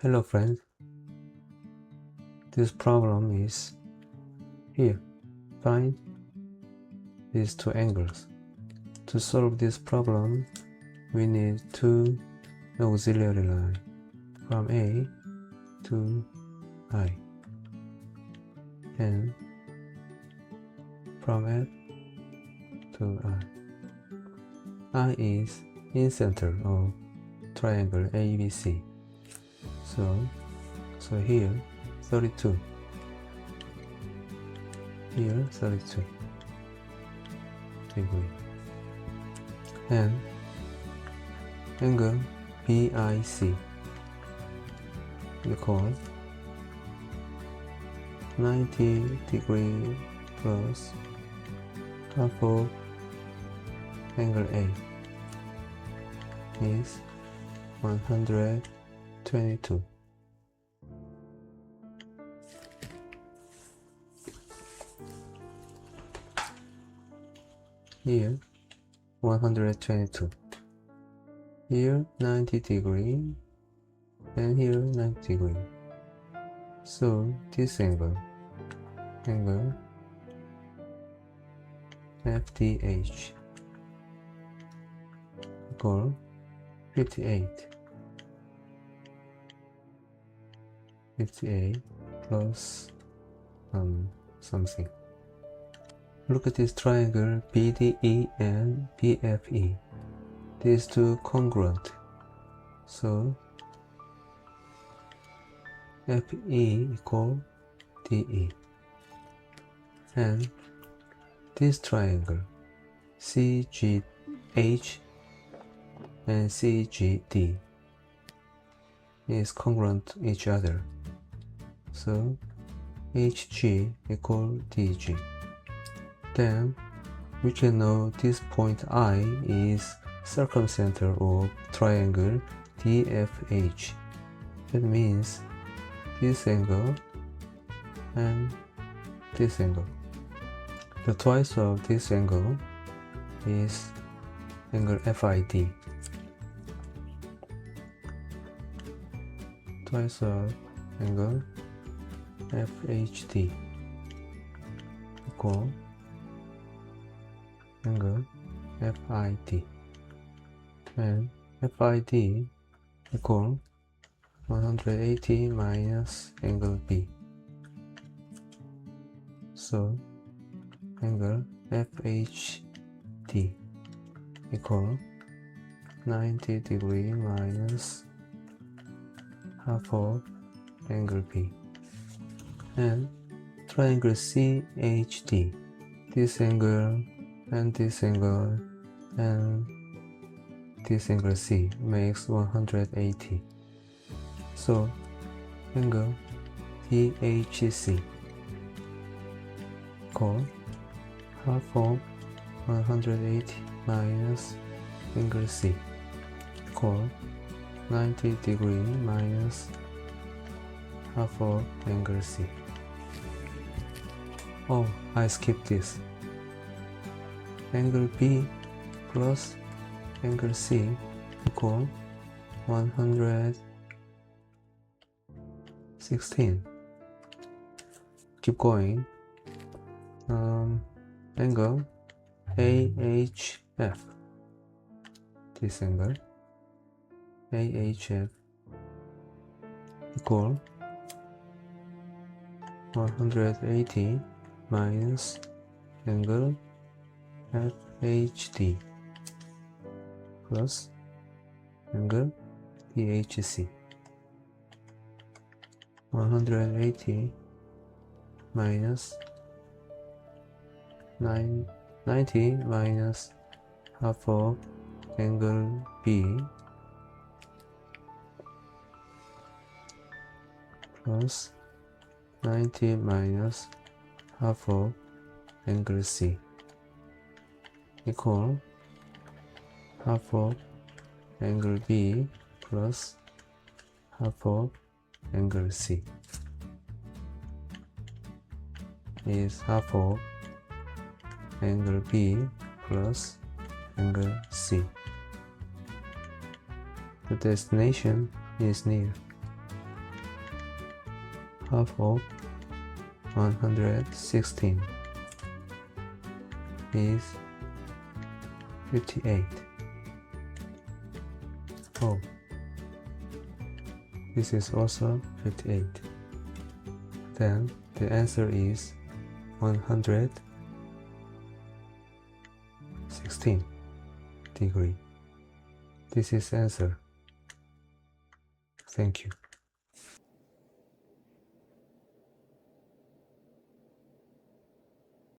Hello friends, this problem is here. Find these two angles. To solve this problem, we need two auxiliary lines from A to I and from F to I. I is incenter of triangle ABC. So here 32, here 32 degree, and angle BIC equals 90 degree plus half of angle A is 122. Here 122, here 90 degree, and here 90 degree. So this angle FDH equal 58 plus something. Look at this triangle BDE and BFE. These two congruent. So FE equal DE. And this triangle CGH and CGD is congruent each other. So HG equal DG. Then we can know this point I is circumcenter of triangle DFH. That means this angle and this angle. The twice of this angle is angle FID. Twice of angle FHD equal angle FID, and FID equal 180 minus angle B. So angle FHD equal 90 degree minus half of angle B. And triangle CHD, this angle and this angle and this angle C makes 180. So angle DHC equal half of 180 minus angle C equal 90 degree minus half of angle C. Oh, I skipped this. Angle B plus angle C equal 116. Keep going. Angle AHF. This angle AHF equal 180 minus angle FHD plus angle DHC. 180 minus 90 minus half of angle B plus 90 minus half of angle C equal half of angle B plus half of angle C is half of angle B plus angle C. The destination is near. half of 116 is 58. Oh, this is also 58. Then the answer is 116 degree. This is answer. Thank you.